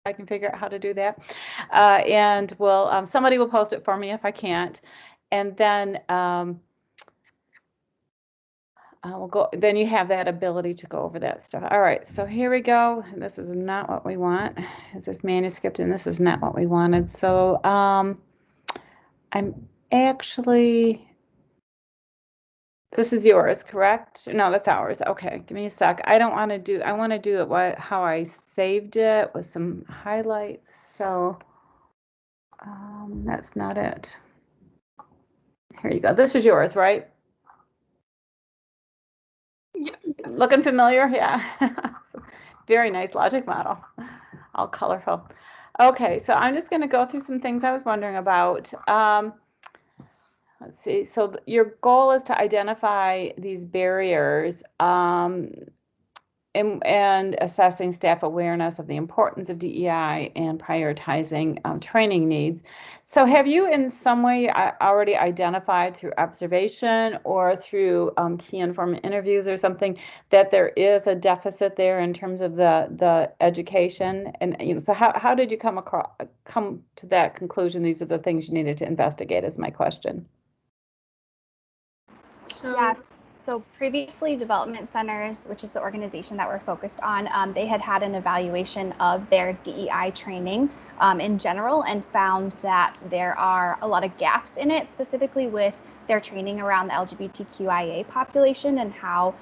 I can figure out how to do that. And somebody will post it for me if I can't. And then we'll go, then you have that ability to go over that stuff. All right, so here we go. This is not what we want. Is this manuscript, and this is not what we wanted. So I'm actually, this is yours, correct? No, that's ours. Okay, give me a sec. I don't want to do, I want to do it how I saved it with some highlights. So that's not it. Here you go. This is yours, right? Yeah. Looking familiar? Yeah. Very nice logic model. All colorful. Okay, so I'm just going to go through some things I was wondering about. Let's see. So your goal is to identify these barriers and assessing staff awareness of the importance of DEI and prioritizing training needs. So have you in some way already identified through observation or through key informed interviews or something that there is a deficit there in terms of the education? And so how did you come to that conclusion? These are the things you needed to investigate, is my question. Yes. So previously, Development Centers, which is the organization that we're focused on, they had an evaluation of their DEI training in general and found that there are a lot of gaps in it, specifically with their training around the LGBTQIA population and how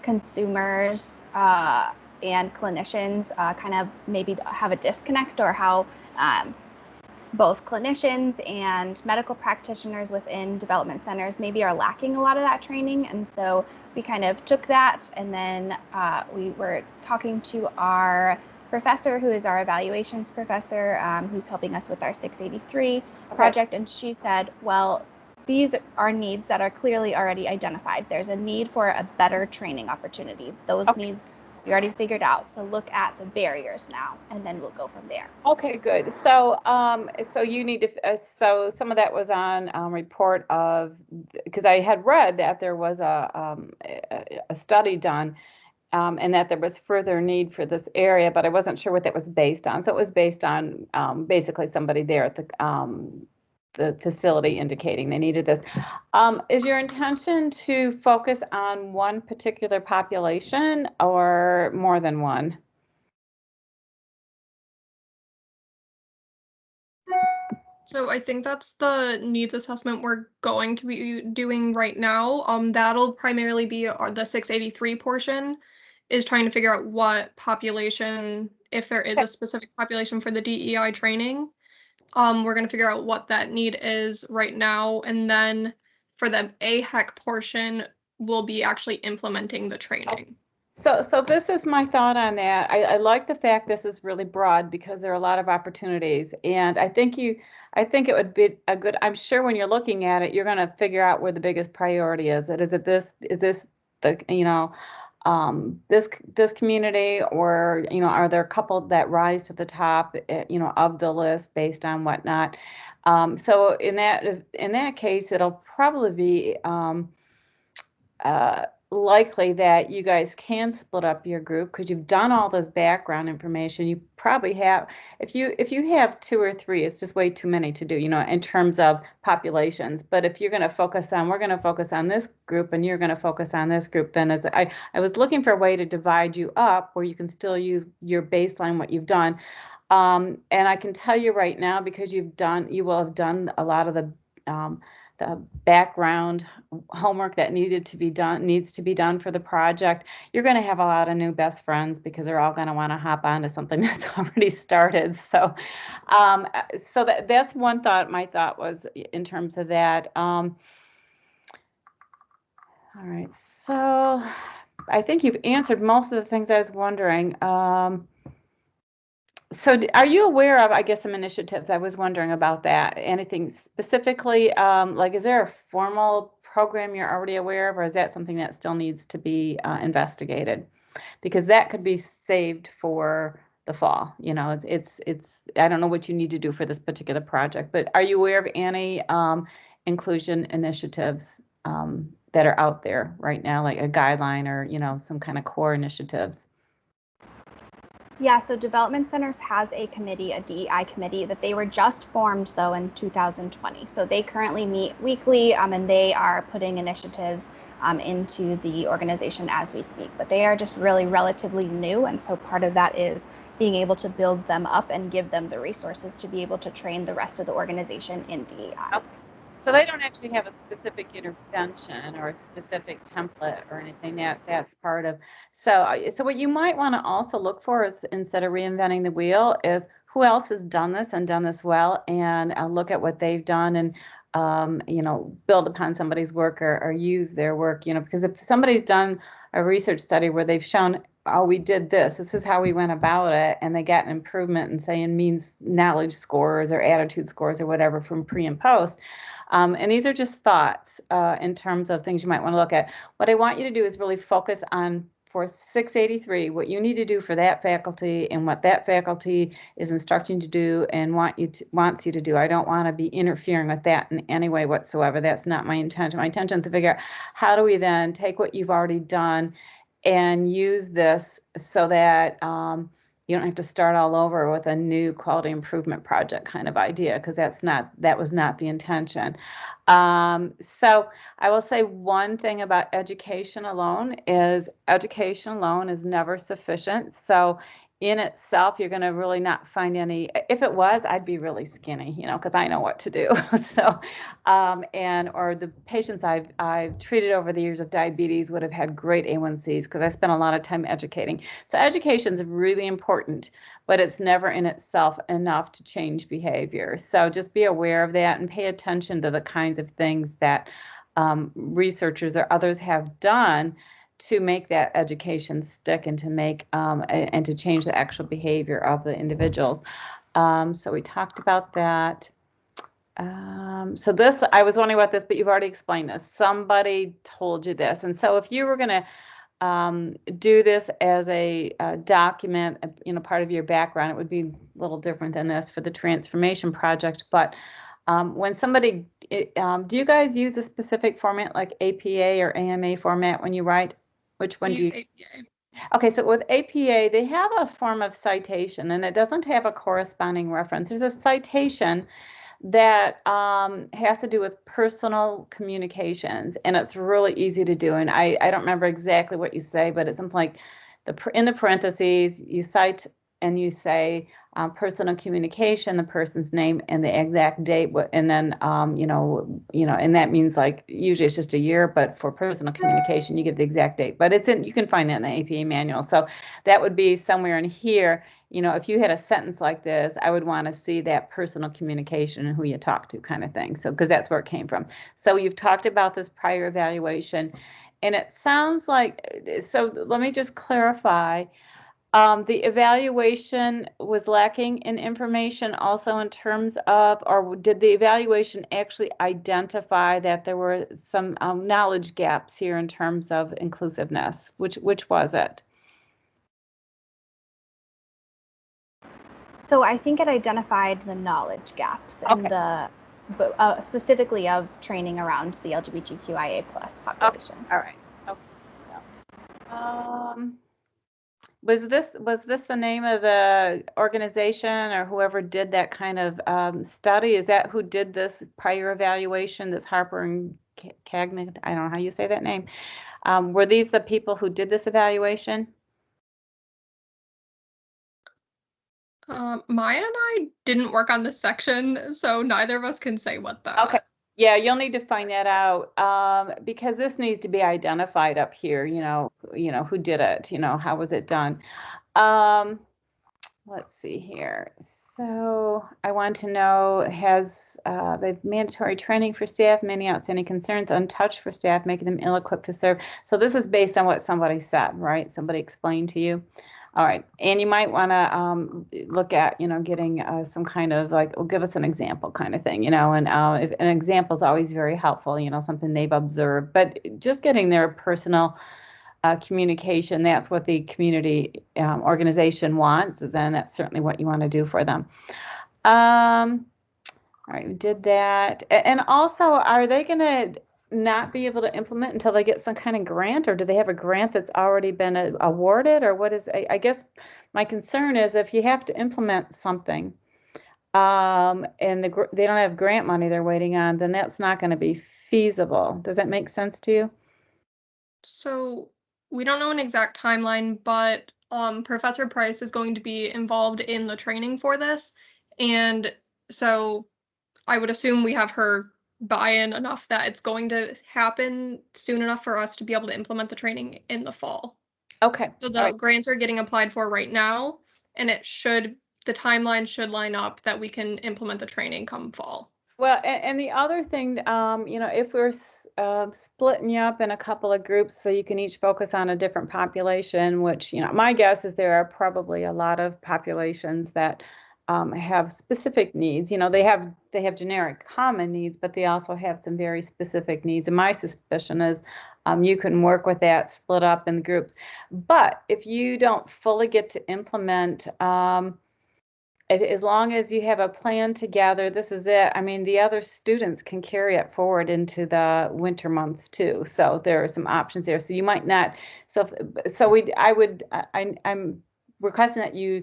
consumers and clinicians kind of maybe have a disconnect, or how both clinicians and medical practitioners within development centers maybe are lacking a lot of that training. And so we kind of took that, and then we were talking to our professor, who is our evaluations professor, who's helping us with our 683 project. And she said, well, these are needs that are clearly already identified. There's a need for a better training opportunity. Those needs we already figured out. So look at the barriers now, and then we'll go from there. Okay, good. So, so you need to. So some of that was on report of, because I had read that there was a study done, and that there was further need for this area, but I wasn't sure what that was based on. So it was based on basically somebody there at the facility indicating they needed this. Is your intention to focus on one particular population or more than one? So I think that's the needs assessment we're going to be doing right now. That'll primarily be the 683 portion, is trying to figure out what population, if there is a specific population for the DEI training. We're going to figure out what that need is right now, and then for the AHEC portion, we'll be actually implementing the training. So this is my thought on that. I like the fact this is really broad because there are a lot of opportunities, and I think it would be a good. I'm sure when you're looking at it, you're going to figure out where the biggest priority is. Is this the this community, or are there a couple that rise to the top of the list based on whatnot? So in that case, it'll probably be likely that you guys can split up your group because you've done all this background information. You probably have, if you have 2 or 3, it's just way too many to do, in terms of populations. But if you're going to focus on, we're going to focus on this group and you're going to focus on this group, then I was looking for a way to divide you up where you can still use your baseline, what you've done. And I can tell you right now, because you will have done a lot of the background homework that needs to be done for the project. You're going to have a lot of new best friends because they're all going to want to hop onto something that's already started. So, that's one thought. My thought was in terms of that. All right. So, I think you've answered most of the things I was wondering. So are you aware of, I guess, some initiatives? I was wondering about that. Anything specifically, like is there a formal program you're already aware of, or is that something that still needs to be investigated? Because that could be saved for the fall. It's I don't know what you need to do for this particular project, but are you aware of any inclusion initiatives that are out there right now, like a guideline or, some kind of core initiatives? Yeah, so Development Centers has a committee, a DEI committee, that they were just formed though in 2020. So they currently meet weekly, and they are putting initiatives into the organization as we speak. But they are just really relatively new, and so part of that is being able to build them up and give them the resources to be able to train the rest of the organization in DEI. Okay. So they don't actually have a specific intervention or a specific template or anything that's part of. So what you might want to also look for is, instead of reinventing the wheel, is who else has done this and done this well, and look at what they've done, and build upon somebody's work, or use their work, because if somebody's done a research study where they've shown, oh, we did this is how we went about it, and they got an improvement in, say, in means knowledge scores or attitude scores or whatever from pre and post. And these are just thoughts in terms of things you might want to look at. What I want you to do is really focus on, for 683, what you need to do for that faculty and what that faculty is instructing to do and wants you to do. I don't want to be interfering with that in any way whatsoever. That's not my intention. My intention is to figure out, how do we then take what you've already done and use this so that you don't have to start all over with a new quality improvement project kind of idea, because that was not the intention. So I will say one thing about education alone is never sufficient. So in itself, you're going to really not find any. If it was, I'd be really skinny, because I know what to do. So, or the patients I've treated over the years of diabetes would have had great A1Cs, because I spent a lot of time educating. So education is really important, but it's never in itself enough to change behavior. So just be aware of that and pay attention to the kinds of things that researchers or others have done to make that education stick, and to make and to change the actual behavior of the individuals. So we talked about that. So this, I was wondering about this, but you've already explained this. Somebody told you this. And so if you were going to do this as a document, part of your background, it would be a little different than this for the transformation project. But when somebody, do you guys use a specific format like APA or AMA format when you write? Which one do you? APA. Okay, so with APA, they have a form of citation, and it doesn't have a corresponding reference. There's a citation that has to do with personal communications, and it's really easy to do. And I don't remember exactly what you say, but it's something like in the parentheses, you cite and you say personal communication, the person's name and the exact date, and then and that means, like, usually it's just a year, but for personal communication, you give the exact date. But you can find that in the APA manual. So that would be somewhere in here. If you had a sentence like this, I would want to see that personal communication and who you talk to kind of thing. So, because that's where it came from. So you've talked about this prior evaluation, and it sounds like, so let me just clarify. The evaluation was lacking in information also in terms of, or did the evaluation actually identify that there were some knowledge gaps here in terms of inclusiveness? Which was it? So I think it identified the knowledge gaps and specifically of training around the LGBTQIA+ population. Okay. All right. Okay. So, was this the name of the organization or whoever did that kind of study? Is that who did this prior evaluation? This Harper and Cagnan? I don't know how you say that name. Were these the people who did this evaluation? Maya and I didn't work on this section, so neither of us can say what the. Okay. Yeah, you'll need to find that out because this needs to be identified up here. Who did it? How was it done? Let's see here. So I want to know, has the mandatory training for staff, many outstanding concerns untouched for staff, making them ill-equipped to serve? So this is based on what somebody said, right? Somebody explained to you. All right, and you might want to look at, getting some kind of like, well, give us an example kind of thing, and if an example is always very helpful, something they've observed, but just getting their personal communication, that's what the community organization wants, then that's certainly what you want to do for them. All right, we did that. And also, are they going to, not be able to implement until they get some kind of grant, or do they have a grant that's already been awarded, or what is, I guess my concern is if you have to implement something, and they don't have grant money they're waiting on, then that's not going to be feasible. Does that make sense to you? So we don't know an exact timeline, but Professor Price is going to be involved in the training for this. And so I would assume we have her buy-in enough that it's going to happen soon enough for us to be able to implement the training in the fall. Okay. So All the right. grants are getting applied for right now, and the timeline should line up that we can implement the training come fall. Well, and the other thing, if we're splitting you up in a couple of groups so you can each focus on a different population, which, my guess is there are probably a lot of populations that have specific needs. They have generic common needs, but they also have some very specific needs. And my suspicion is you can work with that, split up in groups. But if you don't fully get to implement, as long as you have a plan together, this is it. I mean, the other students can carry it forward into the winter months too. So there are some options there. So you might not. I'm requesting that you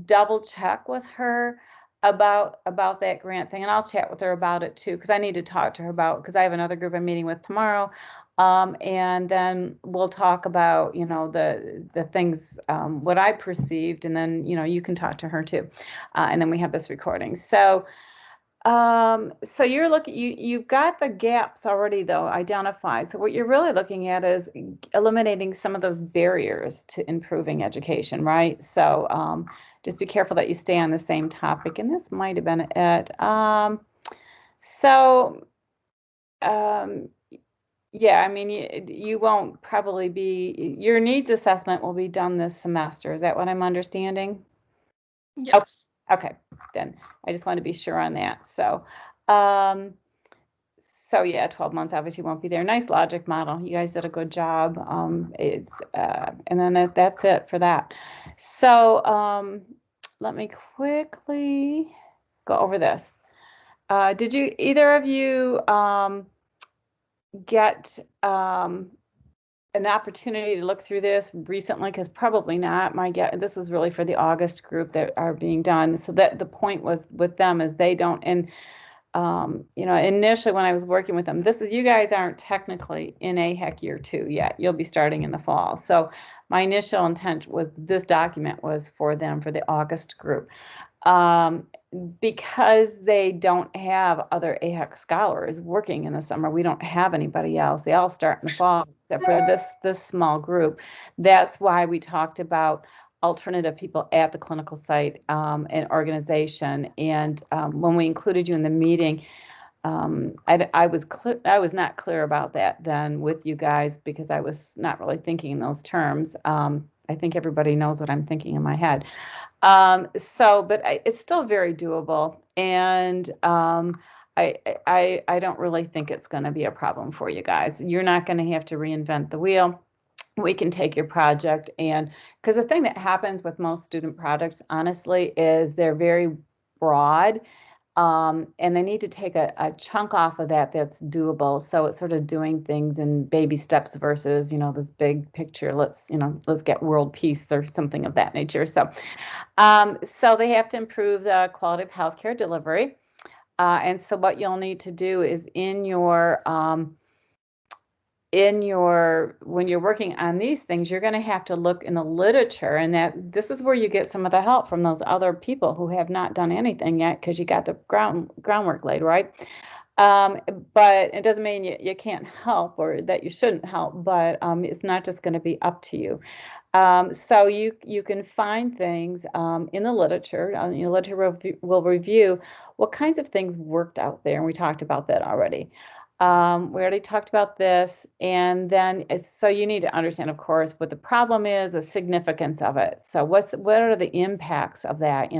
double check with her about that grant thing, and I'll chat with her about it too, because I need to talk to her because I have another group I'm meeting with tomorrow. And then we'll talk about, the things, what I perceived, and then, you can talk to her too. And then we have this recording. So you've got the gaps already though identified. So what you're really looking at is eliminating some of those barriers to improving education, right? So just be careful that you stay on the same topic. And this might have been it. So yeah, I mean, you won't probably your needs assessment will be done this semester. Is that what I'm understanding? Yes. Okay, then I just want to be sure on that. So yeah, 12 months obviously won't be there. Nice logic model. You guys did a good job. And then that's it for that. So let me quickly go over this. Did either of you get an opportunity to look through this recently? Because probably not. This is really for the August group that are being done. So that the point was with them is they don't, and initially when I was working with them, you guys aren't technically in AHEC year 2 yet. You'll be starting in the fall. So my initial intent with this document was for them, for the August group. Because they don't have other AHEC scholars working in the summer, we don't have anybody else. They all start in the fall, except for this small group. That's why we talked about alternative people at the clinical site and organization. And when we included you in the meeting, I was not clear about that then with you guys because I was not really thinking in those terms. I think everybody knows what I'm thinking in my head. But it's still very doable, and I don't really think it's going to be a problem for you guys. You're not going to have to reinvent the wheel. We can take your project, and because the thing that happens with most student projects, honestly, is they're very broad. And they need to take a chunk off of that's doable. So it's sort of doing things in baby steps versus, this big picture. Let's get world peace or something of that nature. So they have to improve the quality of healthcare delivery. And so what you'll need to do is when you're working on these things, you're going to have to look in the literature, and this is where you get some of the help from those other people who have not done anything yet because you got the groundwork laid, right? But it doesn't mean you can't help or that you shouldn't help, but it's not just going to be up to you. So you can find things in the literature. The literature will review what kinds of things worked out there, and we talked about that already. We already talked about this, and then so you need to understand, of course, what the problem is, the significance of it. So what are the impacts of that?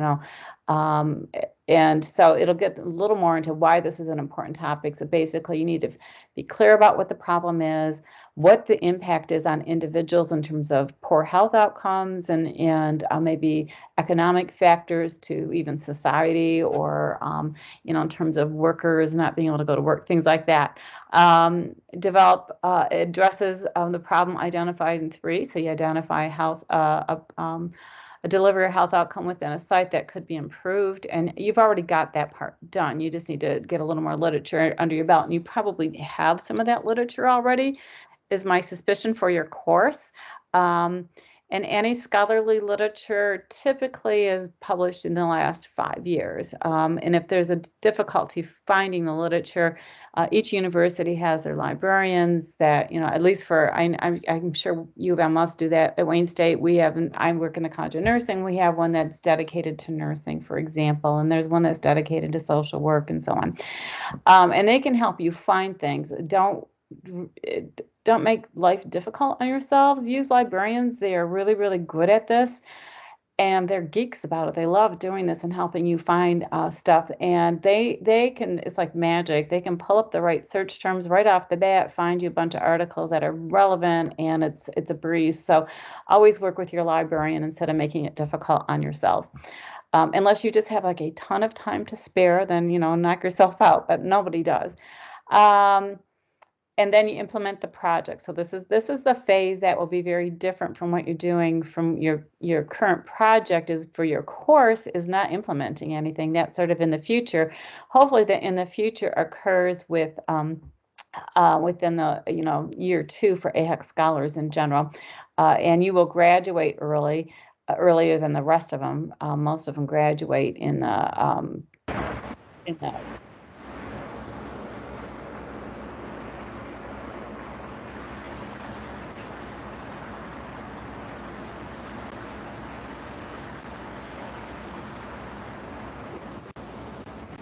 And so it'll get a little more into why this is an important topic. So basically, you need to be clear about what the problem is, what the impact is on individuals in terms of poor health outcomes, and maybe economic factors to even society, or in terms of workers not being able to go to work, things like that. Develop addresses the problem identified in 3. So you identify health. Deliver a health outcome within a site that could be improved, and you've already got that part done. You just need to get a little more literature under your belt, and you probably have some of that literature already, is my suspicion for your course. And any scholarly literature typically is published in the last 5 years. And if there's a difficulty finding the literature, each university has their librarians that, at least for, I'm sure UofM must do that. At Wayne State, we have, I work in the College of Nursing, we have one that's dedicated to nursing, for example, and there's one that's dedicated to social work and so on. And they can help you find things. Don't make life difficult on yourselves. Use librarians. They are really, really good at this, and they're geeks about it. They love doing this and helping you find stuff. And they can, it's like magic. They can pull up the right search terms right off the bat, find you a bunch of articles that are relevant, and it's a breeze. So always work with your librarian instead of making it difficult on yourselves. Unless you just have like a ton of time to spare, then, knock yourself out, but nobody does. And then you implement the project. So this is the phase that will be very different from what you're doing from your current project. Is for your course is not implementing anything. That's sort of in the future. Hopefully that in the future occurs with within the year 2 for AHEC scholars in general, and you will graduate earlier than the rest of them. Most of them graduate in the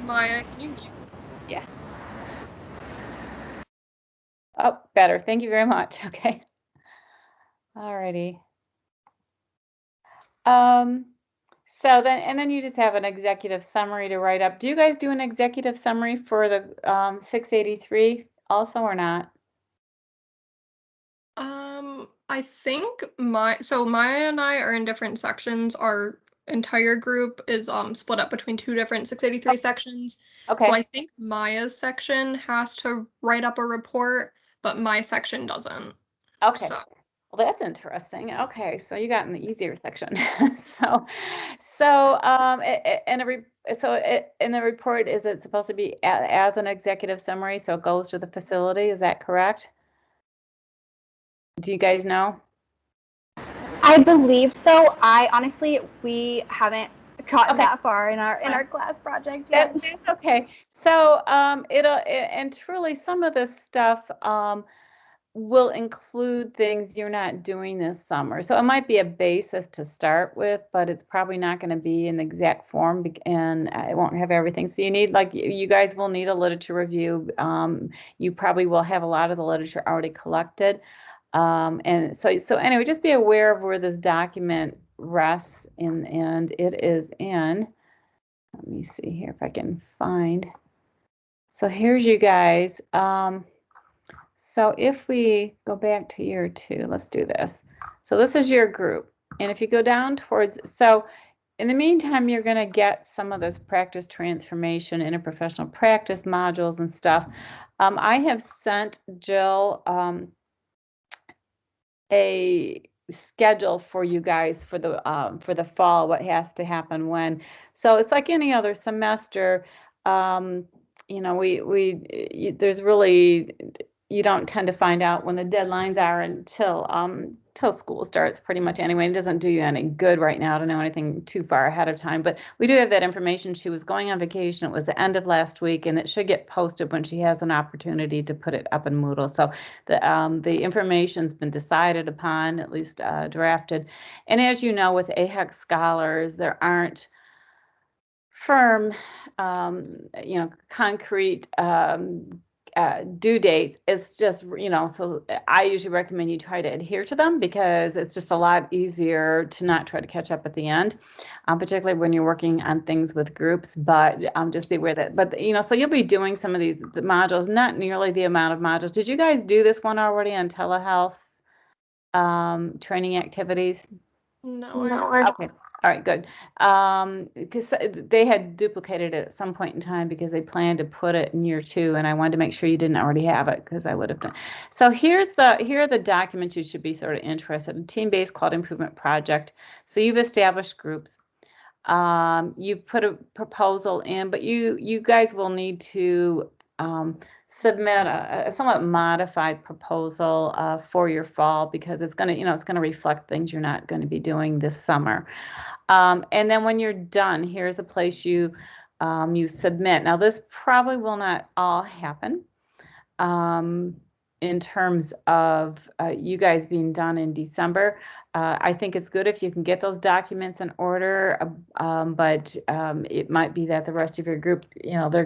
Maya, can you mute? Yeah. Oh, better. Thank you very much. Okay. Alrighty. So then you just have an executive summary to write up. Do you guys do an executive summary for the 683 also or not? I think Maya and I are in different sections. Our entire group is split up between 2 different 683 sections. Okay. So I think Maya's section has to write up a report, but my section doesn't. Okay. So. Well, that's interesting. Okay, so you got in the easier section. so in the report, is it supposed to be as an executive summary, so it goes to the facility? Is that correct? Do you guys know? I believe so. We haven't gotten that far in our class project yet. That's okay. So and truly some of this stuff will include things you're not doing this summer. So it might be a basis to start with, but it's probably not going to be in the exact form, and it won't have everything. So you need, you guys will need a literature review. You probably will have a lot of the literature already collected. And so anyway, just be aware of where this document rests in, and it is in, let me see here if I can find. So here's you guys. So if we go back to year 2, let's do this. So this is your group. And if you go down towards, so in the meantime, you're going to get some of this practice transformation, interprofessional practice modules and stuff. I have sent Jill a schedule for you guys for the fall, what has to happen when. So it's like any other semester. There's really, you don't tend to find out when the deadlines are until school starts, pretty much anyway. It doesn't do you any good right now to know anything too far ahead of time, but we do have that information. She was going on vacation. It was the end of last week, and it should get posted when she has an opportunity to put it up in Moodle. So the information's been decided upon, at least drafted. And as you know, with AHEC scholars, there aren't firm, concrete due dates, it's just, so I usually recommend you try to adhere to them because it's just a lot easier to not try to catch up at the end, particularly when you're working on things with groups, but just be aware that, but so you'll be doing some of these modules, not nearly the amount of modules. Did you guys do this one already on telehealth training activities? No. Okay. All right, good. Because they had duplicated it at some point in time because they planned to put it in year 2, and I wanted to make sure you didn't already have it because I would have done. So here are the documents you should be sort of interested in. Team-based quality improvement project. So you've established groups. You put a proposal in, but you guys will need to submit a somewhat modified proposal for your fall because it's going to, it's going to reflect things you're not going to be doing this summer. And then when you're done, here's a place you submit. Now, this probably will not all happen in terms of you guys being done in December. I think it's good if you can get those documents in order, but it might be that the rest of your group, they're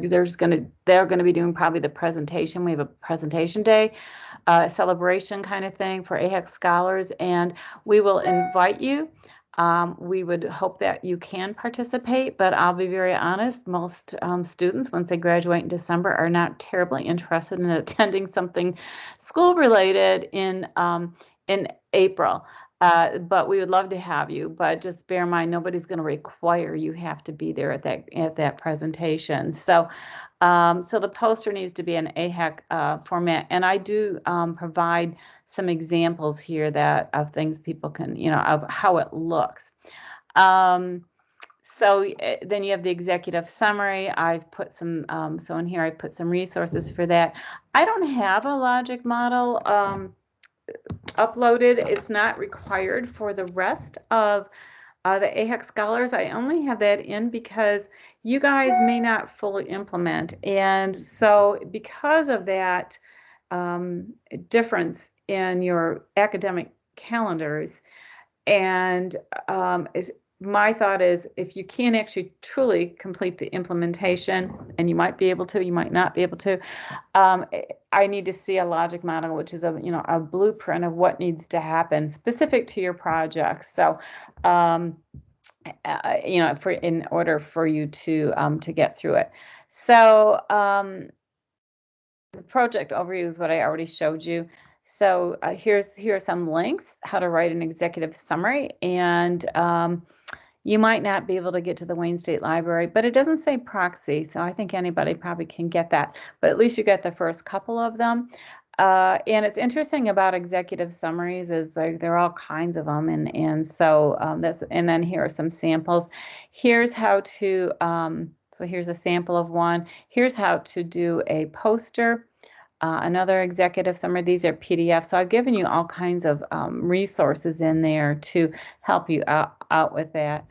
going to be doing probably the presentation. We have a presentation day, celebration kind of thing for AHEC scholars, and we will invite you. We would hope that you can participate, but I'll be very honest, most students, once they graduate in December, are not terribly interested in attending something school-related in April. But we would love to have you, but just bear in mind, nobody's going to require you have to be there at that presentation. So the poster needs to be an AHEC format, and I do provide some examples here of things people can, of how it looks. So then you have the executive summary. I've put some, so in here I put some resources for that. I don't have a logic model uploaded. It's not required for the rest of the AHEC scholars. I only have that in because you guys may not fully implement. And so because of that difference in your academic calendars, and my thought is if you can't actually truly complete the implementation, and you might be able to, you might not be able to, I need to see a logic model, which is a blueprint of what needs to happen specific to your project. So, in order for you to get through it. So the project overview is what I already showed you. So here are some links, how to write an executive summary, and you might not be able to get to the Wayne State Library, but it doesn't say proxy, so I think anybody probably can get that. But at least you get the first couple of them. And it's interesting about executive summaries is like there are all kinds of them, and so and then here are some samples. Here's how to so here's a sample of one. Here's how to do a poster. Another executive summary. These are PDFs. So I've given you all kinds of resources in there to help you out with that.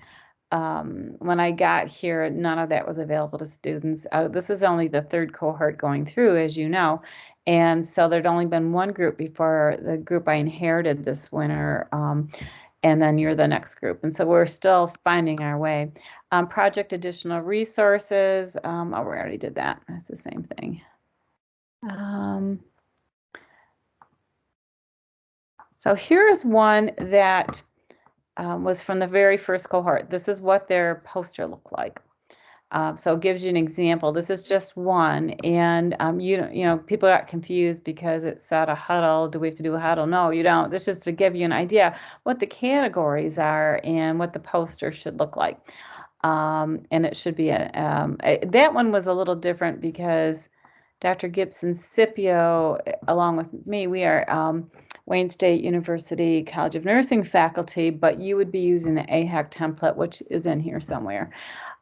When I got here, none of that was available to students. This is only the 3rd cohort going through, as you know. And so there'd only been one group before the group I inherited this winter. And then you're the next group. And so we're still finding our way. Project additional resources. Oh, we already did that. That's the same thing. So here's one that was from the very first cohort. This is what their poster looked like. So it gives you an example. This is just one, and people got confused because it said a huddle. Do we have to do a huddle? No, you don't. This is just to give you an idea what the categories are and what the poster should look like. And it should be that one was a little different because Dr. Gibson Scipio, along with me, we are Wayne State University College of Nursing faculty, but you would be using the AHEC template, which is in here somewhere.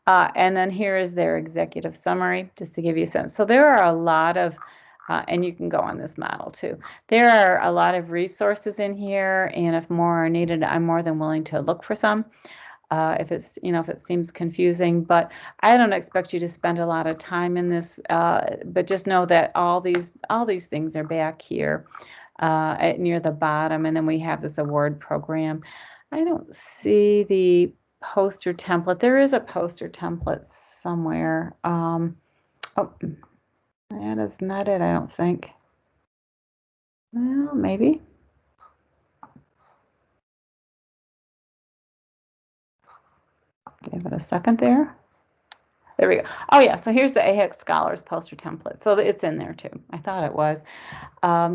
And then here is their executive summary, just to give you a sense. So there are a lot of, and you can go on this model too. There are a lot of resources in here, and if more are needed, I'm more than willing to look for some. If it's, if it seems confusing, but I don't expect you to spend a lot of time in this, but just know that all these things are back here near the bottom, and then we have this award program. I don't see the poster template. There is a poster template somewhere. Oh, I That is not it, I don't think. Well, maybe. Give it a second there. There we go. Oh yeah, so here's the AHEC Scholars poster template. So it's in there too. I thought it was.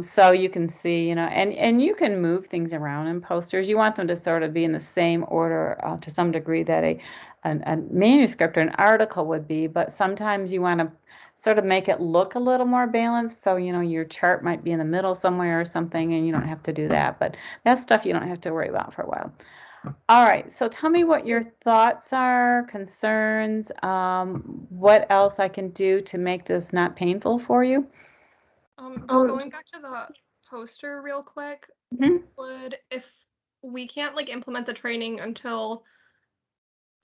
So you can see, you know, and you can move things around in posters. You want them to sort of be in the same order to some degree that a manuscript or an article would be, but sometimes you want to sort of make it look a little more balanced. So, you know, your chart might be in the middle somewhere or something, and you don't have to do that. But that's stuff you don't have to worry about for a while. All right, so tell me what your thoughts are, concerns, what else I can do to make this not painful for you. Just going back to the poster real quick, Mhm. if we can't like implement the training until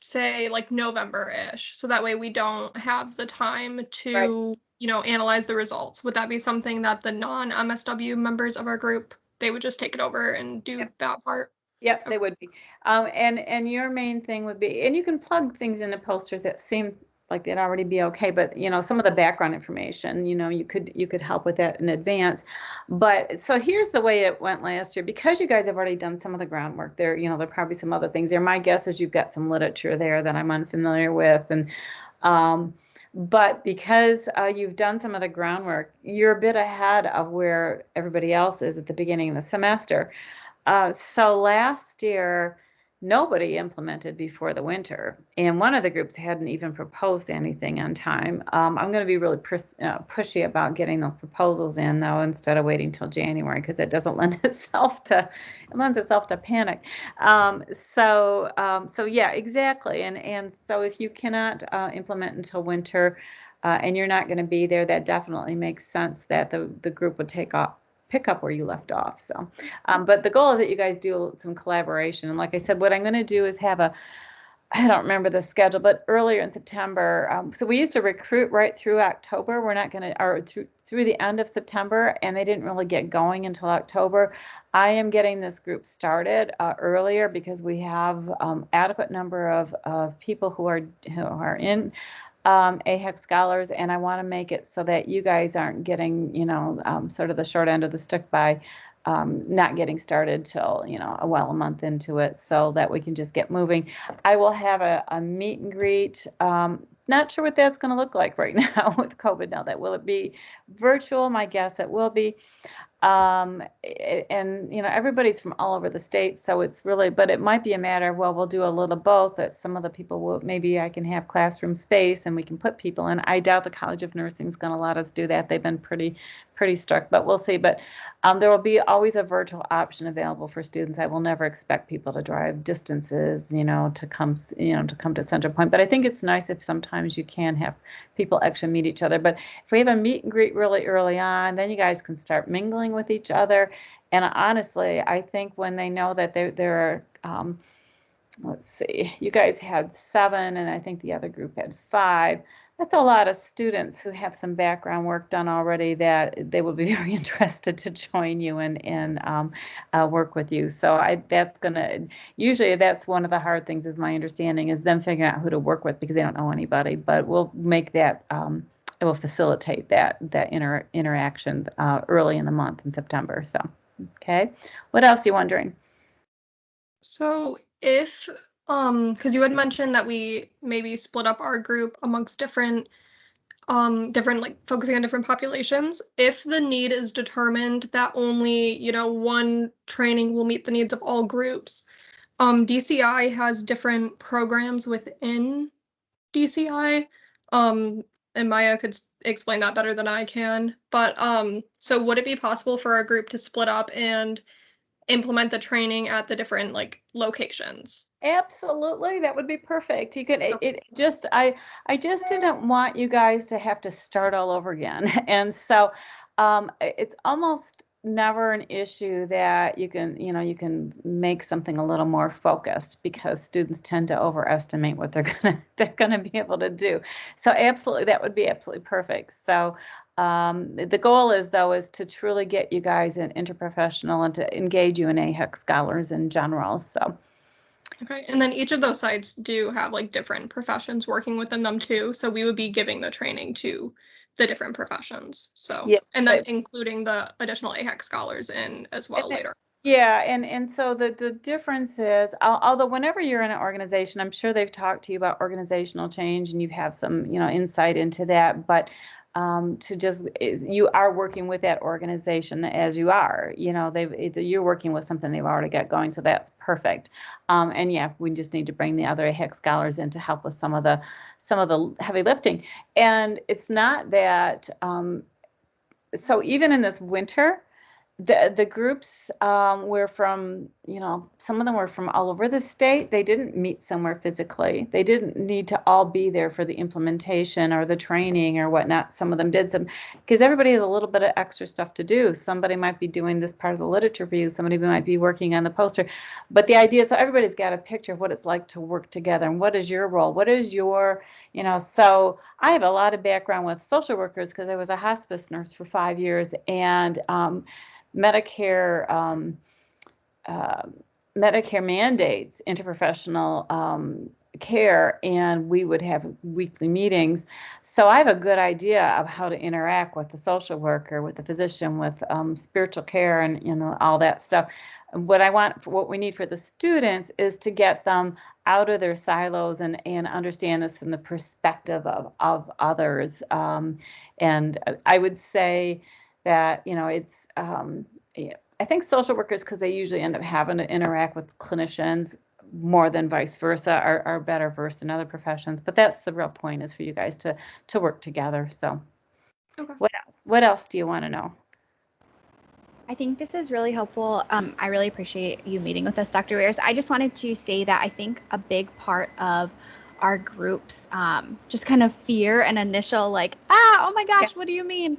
say like November-ish, so that way we don't have the time to, you know, analyze the results. Would that be something that the non-MSW members of our group, they would just take it over and do that part? Yep, they would be. And your main thing would be, and you can plug things into posters that seem like they'd already be okay, but you know, some of the background information, you know, you could help with that in advance. But so here's the way it went last year, because you guys have already done some of the groundwork there, you know, there are probably some other things there. My guess is you've got some literature there that I'm unfamiliar with, and but because you've done some of the groundwork, you're a bit ahead of where everybody else is at the beginning of the semester. So last year, nobody implemented before the winter, and one of the groups hadn't even proposed anything on time. I'm going to be really pushy about getting those proposals in, though, instead of waiting till January, because it doesn't lend itself to panic. So yeah, exactly. And so if you cannot implement until winter, and you're not going to be there, that definitely makes sense that the group would pick up where you left off. So, but the goal is that you guys do some collaboration. And like I said, what I'm going to do is have I don't remember the schedule, but earlier in September. So we used to recruit right through October. We're not going to, or through the end of September, and they didn't really get going until October. I am getting this group started earlier because we have adequate number of people who are in AHEC scholars, and I want to make it so that you guys aren't getting, you know, sort of the short end of the stick by not getting started till, you know, a month into it, so that we can just get moving. I will have a meet and greet. Not sure what that's going to look like right now with COVID. Now, that will it be virtual? My guess it will be. And you know, everybody's from all over the state, so it's really, but it might be a matter of, well, we'll do a little both, that some of the people will, maybe I can have classroom space and we can put people in. I doubt the College of Nursing is going to let us do that. They've been pretty strict, but we'll see. But there will be always a virtual option available for students. I will never expect people to drive distances, you know, to come to Center Point. But I think it's nice if sometimes you can have people actually meet each other. But if we have a meet and greet really early on, then you guys can start mingling with each other. And honestly, I think when they know that there are, let's see, you guys had 7, and I think the other group had 5. That's a lot of students who have some background work done already, that they will be very interested to join you and work with you. So usually that's one of the hard things, is my understanding, is them figuring out who to work with, because they don't know anybody. But we'll make that, it will facilitate that interaction early in the month in September. So, okay. What else are you wondering? So if because you had mentioned that we maybe split up our group amongst different like focusing on different populations. If the need is determined that only, you know, one training will meet the needs of all groups, DCI has different programs within DCI. And Maya could explain that better than I can. But so would it be possible for our group to split up and implement the training at the different like locations? Absolutely, that would be perfect. You could I just didn't want you guys to have to start all over again. And so it's almost never an issue that you can make something a little more focused, because students tend to overestimate what they're gonna be able to do. So absolutely, that would be absolutely perfect. So the goal is to truly get you guys in interprofessional and to engage you in AHEC scholars in general. So. Okay, and then each of those sites do have like different professions working within them too. So we would be giving the training to the different professions. So, Yeah, and then including the additional AHEC scholars in as well later. Yeah, and so the difference is, although whenever you're in an organization, I'm sure they've talked to you about organizational change and you've had some, insight into that, but you are working with that organization as you are, you're working with something they've already got going, so that's perfect. And yeah, we just need to bring the other AHEC scholars in to help with some of the heavy lifting. And it's not that, so even in this winter, the groups were from, some of them were from all over the state. They didn't meet somewhere physically. They didn't need to all be there for the implementation or the training or whatnot. Some of them did some, because everybody has a little bit of extra stuff to do. Somebody might be doing this part of the literature review. Somebody might be working on the poster. But the idea, so everybody's got a picture of what it's like to work together and what is your role? What is your, so I have a lot of background with social workers because I was a hospice nurse for 5 years, and Medicare Medicare mandates interprofessional care, and we would have weekly meetings. So I have a good idea of how to interact with the social worker, with the physician, with spiritual care, and all that stuff. What we need for the students is to get them out of their silos and understand this from the perspective of others. And I would say that it's I think social workers, because they usually end up having to interact with clinicians more than vice versa, are better versed in other professions. But that's the real point, is for you guys to work together. So Okay. What else do you want to know? I think this is really helpful. I really appreciate you meeting with us, Dr. Weirs. I just wanted to say that I think a big part of our groups, just kind of fear and initial oh my gosh, what do you mean?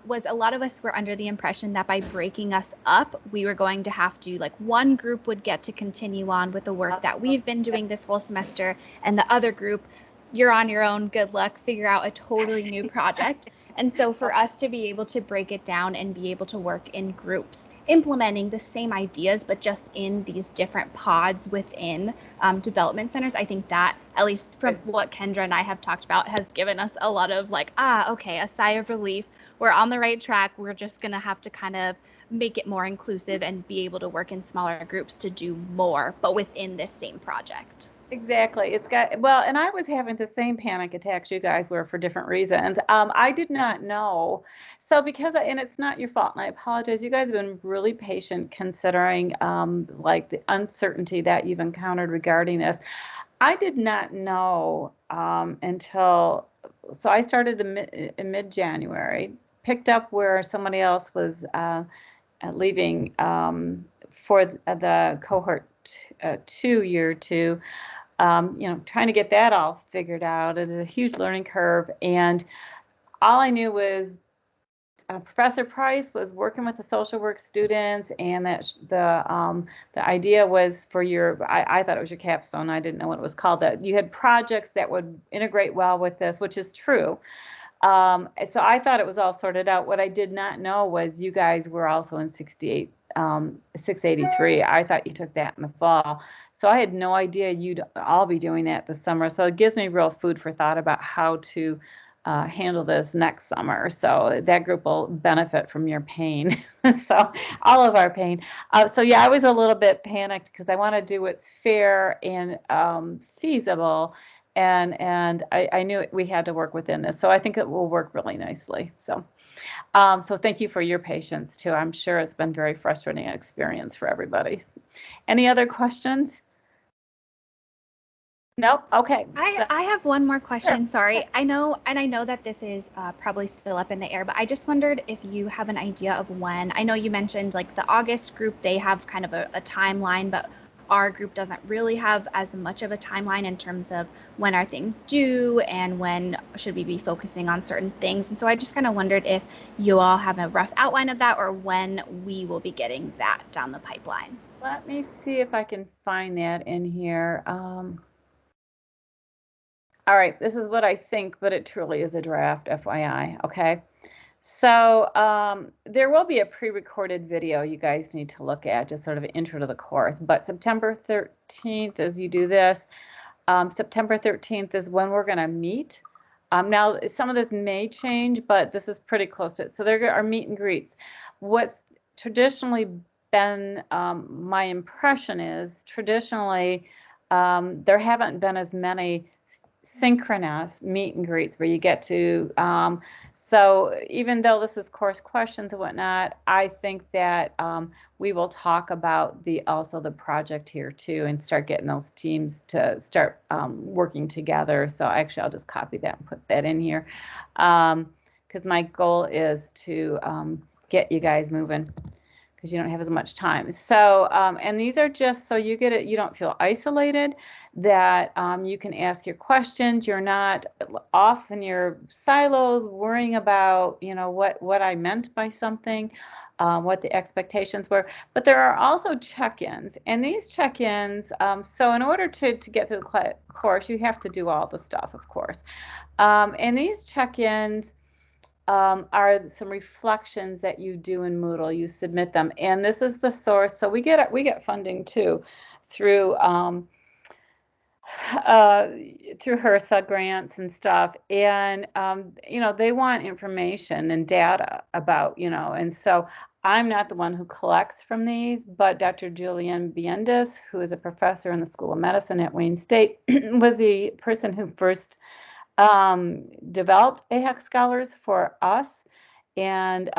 Was a lot of us were under the impression that by breaking us up, we were going to have to, one group would get to continue on with the work that we've been doing this whole semester, and the other group, you're on your own, good luck, figure out a totally new project. And so for us to be able to break it down and be able to work in groups, implementing the same ideas, but just in these different pods within development centers, I think that, at least from what Kendra and I have talked about, has given us a lot of okay, a sigh of relief. We're on the right track. We're just going to have to kind of make it more inclusive and be able to work in smaller groups to do more, but within this same project. Exactly. And I was having the same panic attacks you guys were, for different reasons. I did not know. So and it's not your fault, and I apologize. You guys have been really patient considering the uncertainty that you've encountered regarding this. I did not know until, so I started in mid-January, picked up where somebody else was leaving for the cohort 2, year 2. Trying to get that all figured out. It is a huge learning curve. And all I knew was Professor Price was working with the social work students, and that the idea was for I thought it was your capstone. I didn't know what it was called. That you had projects that would integrate well with this, which is true. So I thought it was all sorted out. What I did not know was you guys were also in 683. I thought you took that in the fall. So I had no idea you'd all be doing that this summer. So it gives me real food for thought about how to handle this next summer. So that group will benefit from your pain. So all of our pain. So yeah, I was a little bit panicked because I want to do what's fair and feasible. And I knew we had to work within this. So I think it will work really nicely. So thank you for your patience too. I'm sure it's been very frustrating experience for everybody. Any other questions? Nope. Okay. I have one more question. Sure. Sorry. I know that this is probably still up in the air, but I just wondered if you have an idea of when. I know you mentioned the August group, they have kind of a timeline, but our group doesn't really have as much of a timeline in terms of when are things due and when should we be focusing on certain things. And so I just kind of wondered if you all have a rough outline of that, or when we will be getting that down the pipeline. Let me see if I can find that in here. All right, this is what I think, but it truly is a draft, FYI, okay? So there will be a pre-recorded video you guys need to look at, just sort of an intro to the course. But September 13th, as you do this, September 13th is when we're going to meet Now, some of this may change, but this is pretty close to it. So there are meet and greets. What's traditionally been my impression is traditionally there haven't been as many synchronous meet and greets where you get to so even though this is course questions and whatnot, I think that we will talk about also the project here too and start getting those teams to start working together. So actually I'll just copy that and put that in here because my goal is to get you guys moving because you don't have as much time. So, and these are just so you get it, you don't feel isolated, that you can ask your questions. You're not off in your silos worrying about, you know, what I meant by something, what the expectations were. But there are also check-ins, and these check-ins, so in order to get through the course, you have to do all the stuff, of course. And these check-ins, are some reflections that you do in Moodle. You submit them, and this is the source. So we get funding too through through HRSA grants and stuff, and you know, they want information and data about, you know, and so I'm not the one who collects from these, but Dr. Julian Biendis, who is a professor in the School of Medicine at Wayne State, was the person who first developed AHEC Scholars for us, and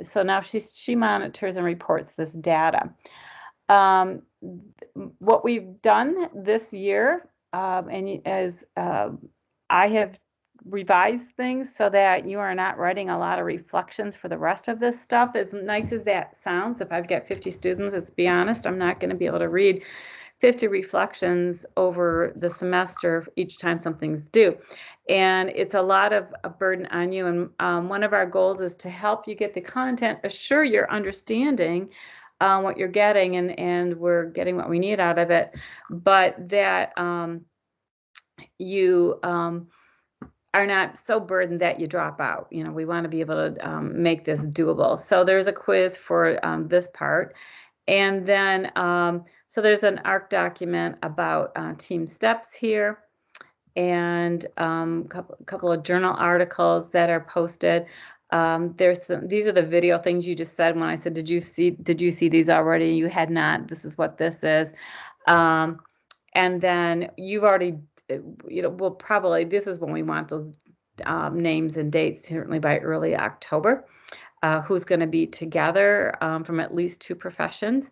so now she monitors and reports this data. What we've done this year, and as I have revised things so that you are not writing a lot of reflections for the rest of this stuff. As nice as that sounds, if I've got 50 students, let's be honest, I'm not going to be able to read 50 reflections over the semester each time something's due. And it's a lot of a burden on you. And one of our goals is to help you get the content, assure you're understanding what you're getting, and we're getting what we need out of it, but that you are not so burdened that you drop out. You know, we want to be able to make this doable. So there's a quiz for this part. And then, so there's an ARC document about team steps here, and couple of journal articles that are posted. These are the video things you just said when I said, did you see these already? You had not. This is what this is. And then you've already, you know, we'll probably, this is when we want those names and dates, certainly by early October. Who's going to be together from at least 2 professions.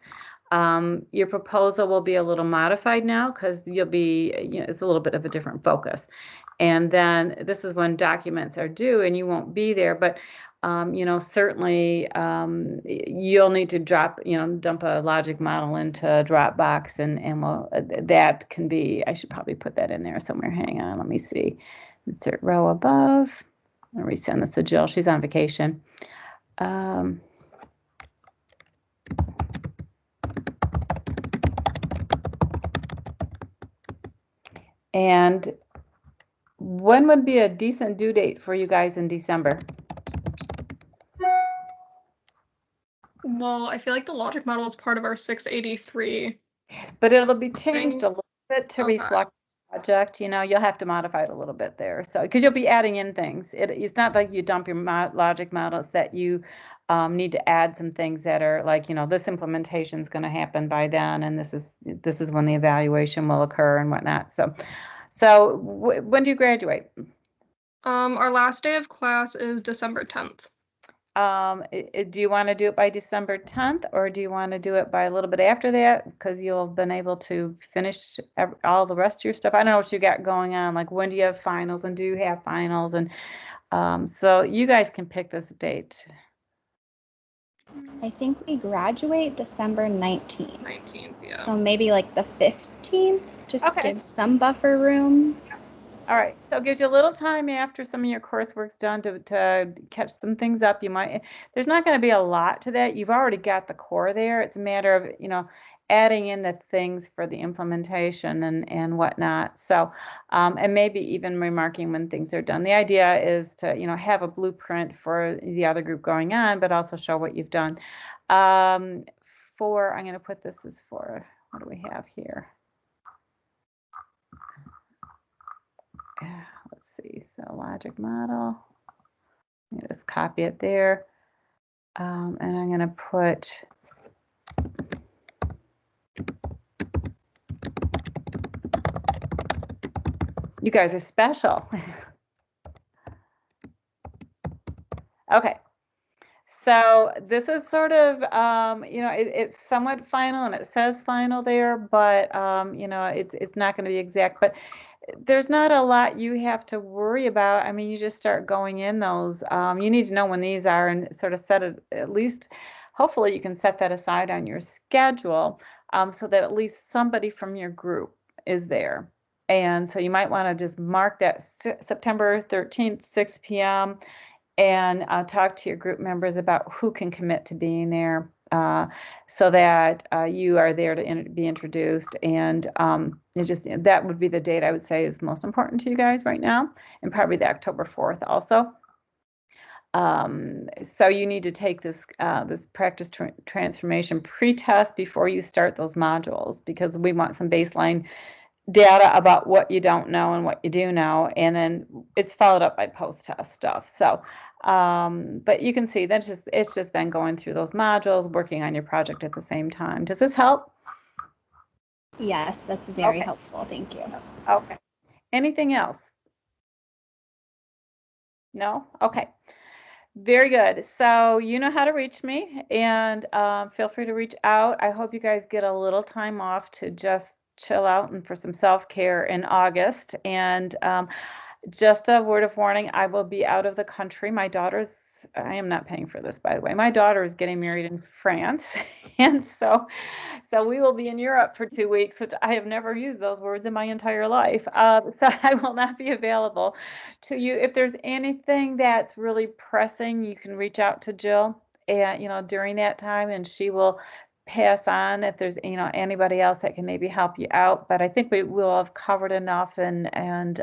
Your proposal will be a little modified now because you'll be, you know, it's a little bit of a different focus. And then this is when documents are due and you won't be there, but you know, certainly you'll need to dump a logic model into Dropbox, and we'll, that can be, I should probably put that in there somewhere. Hang on, let me see. Insert row above. I'll resend this to Jill. She's on vacation. And when would be a decent due date for you guys in December? Well, I feel like the logic model is part of our 683. But it'll be changed a little bit to Okay. reflect the project. You know, you'll have to modify it a little bit there. So, because you'll be adding in things. It's not like you dump your logic models, that you need to add some things that are like, you know, this implementation is going to happen by then, and this is when the evaluation will occur and whatnot. So when do you graduate? Our last day of class is December 10th. Do you want to do it by December 10th, or do you want to do it by a little bit after that, because you'll have been able to finish all the rest of your stuff? I don't know what you got going on. Like, when do you have finals, and do you have finals? And so you guys can pick this date. I think we graduate December 19th. 19th, yeah. So maybe like the 15th, just Okay. give some buffer room. All right, so it gives you a little time after some of your coursework's done to catch some things up. There's not going to be a lot to that. You've already got the core there. It's a matter of, you know, adding in the things for the implementation and whatnot. So, and maybe even remarking when things are done. The idea is to, you know, have a blueprint for the other group going on, but also show what you've done. I'm going to put this as for, what do we have here? let's see, so logic model. Let me just copy it there. And I'm going to put you guys are special. Okay. So this is sort of, it's somewhat final, and it says final there, but, it's not going to be exact. But there's not a lot you have to worry about. I mean, you just start going in those. You need to know when these are and sort of set it, at least, hopefully you can set that aside on your schedule so that at least somebody from your group is there. And so you might want to just mark that September 13th, 6 p.m. and talk to your group members about who can commit to being there so that you are there to be introduced. And that would be the date I would say is most important to you guys right now, and probably the October 4th also. So you need to take this practice transformation pre-test before you start those modules, because we want some baseline data about what you don't know and what you do know, and then it's followed up by post-test stuff. So, but you can see that it's just then going through those modules, working on your project at the same time. Does this help? Yes, that's very helpful. Thank you. Okay. Anything else? No? Okay. Very good. So you know how to reach me, and feel free to reach out. I hope you guys get a little time off to just chill out and for some self-care in August. And just a word of warning, I will be out of the country. I am not paying for this, by the way. My daughter is getting married in France. And so we will be in Europe for 2 weeks, which I have never used those words in my entire life. So I will not be available to you. If there's anything that's really pressing, you can reach out to Jill, and, during that time, and she will pass on if there's, anybody else that can maybe help you out. But I think we will have covered enough, and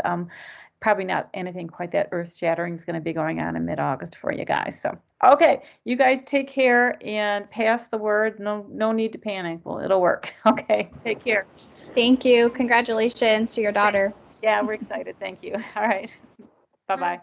probably not anything quite that earth-shattering is going to be going on in mid-August for you guys. So, okay, you guys take care and pass the word. No need to panic. Well, it'll work. Okay, take care. Thank you. Congratulations to your daughter. Yeah, we're excited. Thank you. All right. Bye-bye.